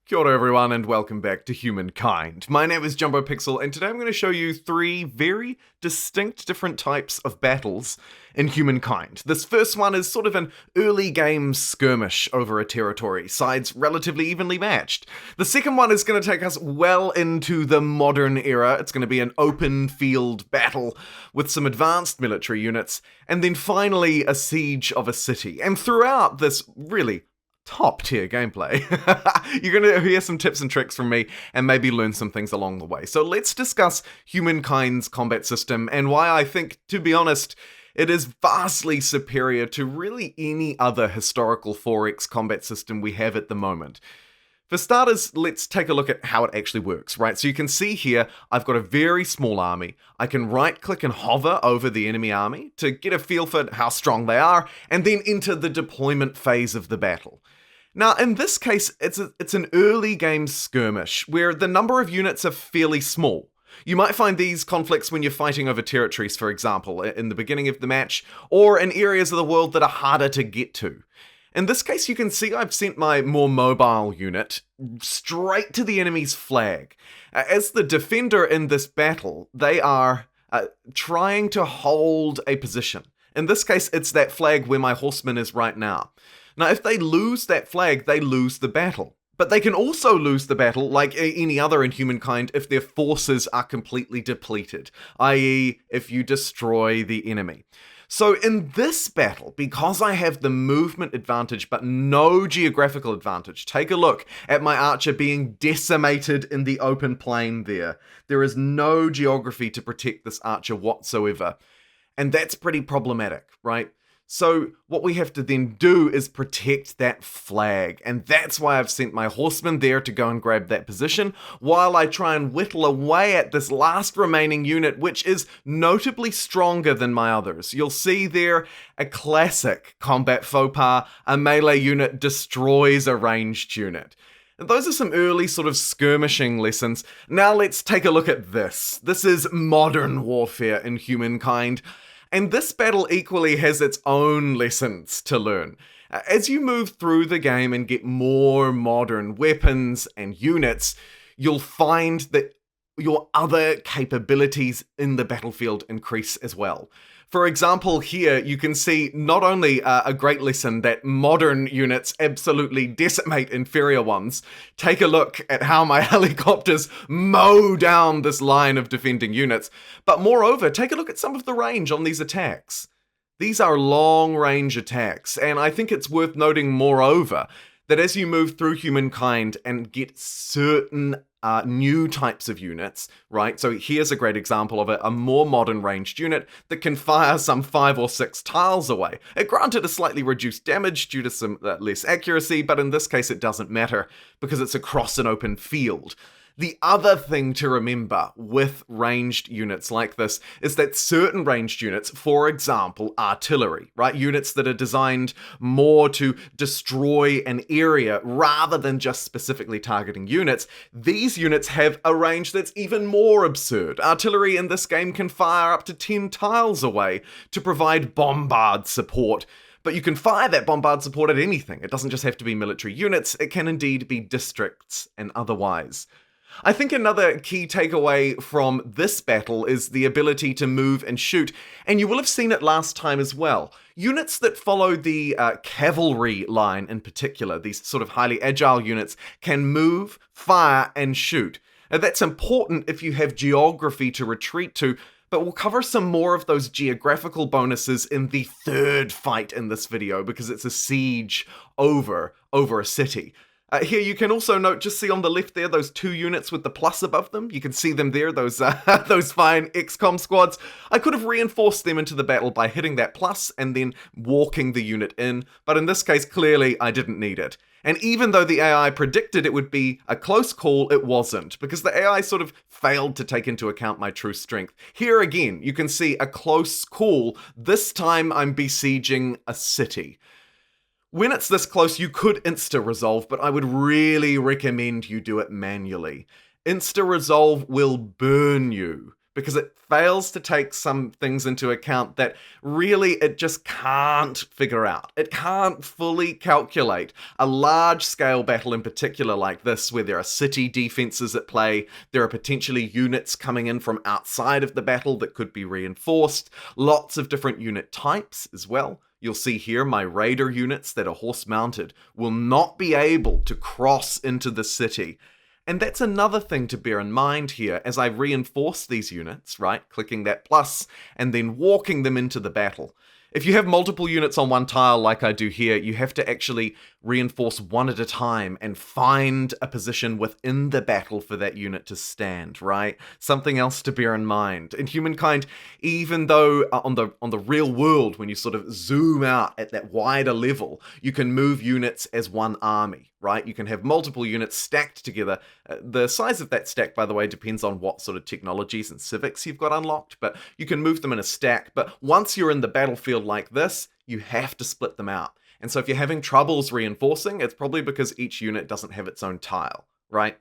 Kia ora everyone and welcome back to Humankind. My name is Jumbo Pixel and today I'm going to show you three very distinct different types of battles in Humankind. This first one is sort of an early game skirmish over a territory, sides relatively evenly matched. The second one is going to take us well into the modern era. It's going to be an open field battle with some advanced military units, and then finally a siege of a city. And throughout this really top tier gameplay, you're going to hear some tips and tricks from me and maybe learn some things along the way. So let's discuss Humankind's combat system and why I think, to be honest, it is vastly superior to really any other historical 4X combat system we have at the moment. For starters, let's take a look at how it actually works, right? So you can see here, I've got a very small army. I can right-click and hover over the enemy army to get a feel for how strong they are, and then enter the deployment phase of the battle. Now, in this case, it's an early game skirmish, where the number of units are fairly small. You might find these conflicts when you're fighting over territories, for example, in the beginning of the match, or in areas of the world that are harder to get to. In this case, you can see I've sent my more mobile unit straight to the enemy's flag. As the defender in this battle, they are trying to hold a position. In this case, it's that flag where my horseman is right now. Now, if they lose that flag, they lose the battle. But they can also lose the battle, like any other in Humankind, if their forces are completely depleted, i.e. if you destroy the enemy. So in this battle, because I have the movement advantage but no geographical advantage, take a look at my archer being decimated in the open plain there. There is no geography to protect this archer whatsoever. And that's pretty problematic, right? So what we have to then do is protect that flag, and that's why I've sent my horseman there to go and grab that position, while I try and whittle away at this last remaining unit, which is notably stronger than my others. You'll see there a classic combat faux pas: a melee unit destroys a ranged unit. And those are some early sort of skirmishing lessons. Now let's take a look at this. This is modern warfare in Humankind. And this battle equally has its own lessons to learn. As you move through the game and get more modern weapons and units, you'll find that your other capabilities in the battlefield increase as well. For example, here you can see not only a great lesson that modern units absolutely decimate inferior ones. Take a look at how my helicopters mow down this line of defending units. But moreover, take a look at some of the range on these attacks. These are long-range attacks, and I think it's worth noting moreover that as you move through Humankind and get certain new types of units, right? So here's a great example of a more modern ranged unit that can fire some 5 or 6 tiles away. It granted a slightly reduced damage due to some less accuracy, but in this case it doesn't matter because it's across an open field. The other thing to remember with ranged units like this is that certain ranged units, for example, artillery, right? Units that are designed more to destroy an area rather than just specifically targeting units, these units have a range that's even more absurd. Artillery in this game can fire up to 10 tiles away to provide bombard support. But you can fire that bombard support at anything. It doesn't just have to be military units, it can indeed be districts and otherwise. I think another key takeaway from this battle is the ability to move and shoot, and you will have seen it last time as well. Units that follow the cavalry line in particular, these sort of highly agile units, can move, fire, and shoot. Now, that's important if you have geography to retreat to, but we'll cover some more of those geographical bonuses in the third fight in this video, because it's a siege over a city. Here you can also note, just see on the left there, those 2 units with the plus above them. You can see them there, those fine XCOM squads. I could have reinforced them into the battle by hitting that plus and then walking the unit in, but in this case, clearly I didn't need it. And even though the AI predicted it would be a close call, it wasn't, because the AI sort of failed to take into account my true strength. Here again, you can see a close call. This time I'm besieging a city. When it's this close, you could insta-resolve, but I would really recommend you do it manually. Insta-resolve will burn you, because it fails to take some things into account that really it just can't figure out. It can't fully calculate a large-scale battle in particular like this, where there are city defenses at play, there are potentially units coming in from outside of the battle that could be reinforced, lots of different unit types as well. You'll see here my raider units that are horse-mounted will not be able to cross into the city. And that's another thing to bear in mind here as I reinforce these units, right? Clicking that plus and then walking them into the battle. If you have multiple units on one tile like I do here, you have to actually reinforce one at a time and find a position within the battle for that unit to stand, right? Something else to bear in mind. In Humankind, even though on the real world, when you sort of zoom out at that wider level, you can move units as one army, right? You can have multiple units stacked together. The size of that stack, by the way, depends on what sort of technologies and civics you've got unlocked, but you can move them in a stack. But once you're in the battlefield like this, you have to split them out. And so if you're having troubles reinforcing, it's probably because each unit doesn't have its own tile, right?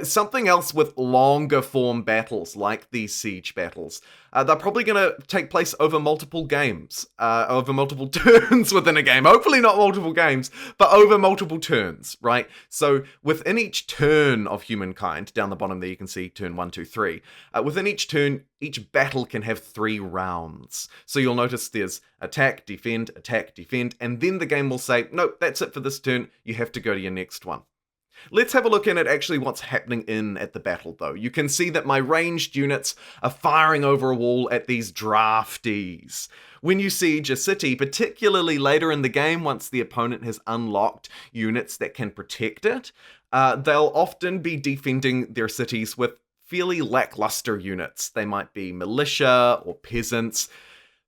Something else with longer form battles, like these siege battles, they're probably going to take place over multiple games, over multiple turns within a game. Hopefully not multiple games, but over multiple turns, right? So within each turn of Humankind, down the bottom there you can see turn 1, 2, 3. Within each turn, each battle can have 3 rounds. So you'll notice there's attack, defend, and then the game will say, nope, that's it for this turn, you have to go to your next one. Let's have a look in at actually what's happening at the battle, though. You can see that my ranged units are firing over a wall at these draftees. When you siege a city, particularly later in the game, once the opponent has unlocked units that can protect it, they'll often be defending their cities with fairly lackluster units. They might be militia or peasants.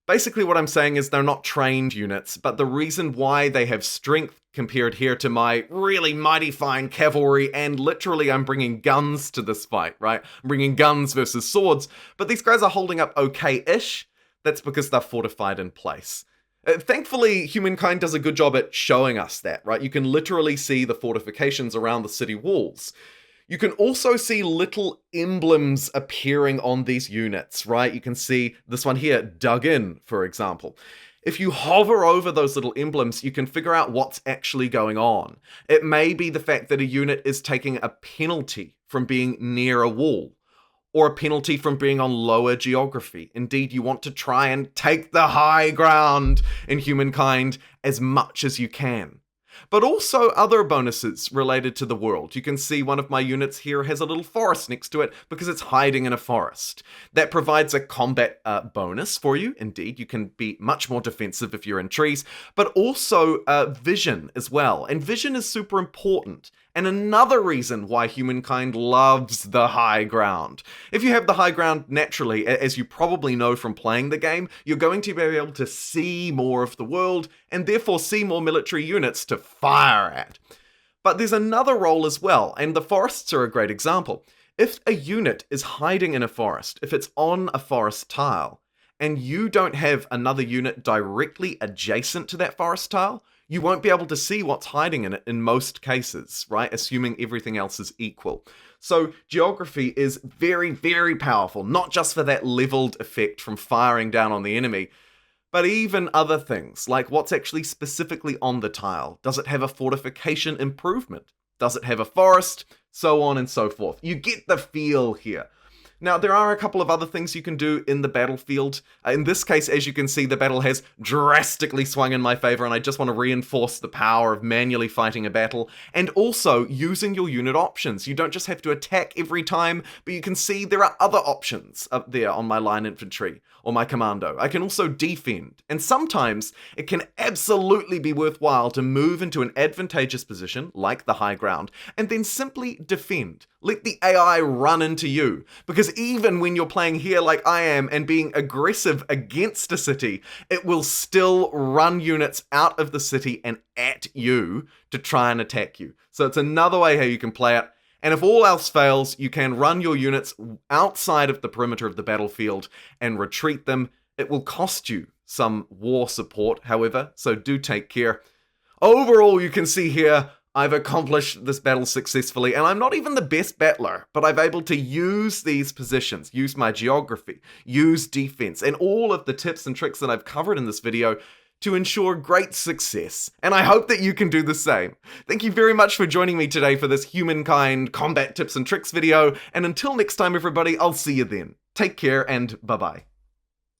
Basically what I'm saying is they're not trained units, but the reason why they have strength compared here to my really mighty fine cavalry, and literally I'm bringing guns to this fight, right? I'm bringing guns versus swords, but these guys are holding up okay-ish. That's because they're fortified in place. Thankfully, Humankind does a good job at showing us that, right? You can literally see the fortifications around the city walls. You can also see little emblems appearing on these units, right? You can see this one here, dug in, for example. If you hover over those little emblems, you can figure out what's actually going on. It may be the fact that a unit is taking a penalty from being near a wall, or a penalty from being on lower geography. Indeed, you want to try and take the high ground in Humankind as much as you can. But also other bonuses related to the world. You can see one of my units here has a little forest next to it because it's hiding in a forest. That provides a combat bonus for you. Indeed, you can be much more defensive if you're in trees, but also vision as well. And vision is super important. And another reason why Humankind loves the high ground. If you have the high ground naturally, as you probably know from playing the game, you're going to be able to see more of the world and therefore see more military units to fire at. But there's another role as well, and the forests are a great example. If a unit is hiding in a forest, if it's on a forest tile, and you don't have another unit directly adjacent to that forest tile, you won't be able to see what's hiding in it in most cases, right? Assuming everything else is equal. So geography is very, very powerful, not just for that leveled effect from firing down on the enemy, but even other things, like what's actually specifically on the tile. Does it have a fortification improvement? Does it have a forest? So on and so forth. You get the feel here. Now, there are a couple of other things you can do in the battlefield. In this case, as you can see, the battle has drastically swung in my favor, and I just want to reinforce the power of manually fighting a battle, and also using your unit options. You don't just have to attack every time, but you can see there are other options up there on my line infantry, or my commando. I can also defend, and sometimes it can absolutely be worthwhile to move into an advantageous position, like the high ground, and then simply defend. Let the AI run into you, because even when you're playing here like I am and being aggressive against a city, it will still run units out of the city and at you to try and attack you. So it's another way how you can play it. And if all else fails, you can run your units outside of the perimeter of the battlefield and retreat them. It will cost you some war support, however, so do take care. Overall, you can see here, I've accomplished this battle successfully, and I'm not even the best battler, but I've able to use these positions, use my geography, use defense, and all of the tips and tricks that I've covered in this video to ensure great success. And I hope that you can do the same. Thank you very much for joining me today for this Humankind combat tips and tricks video, and until next time everybody, I'll see you then. Take care and bye-bye.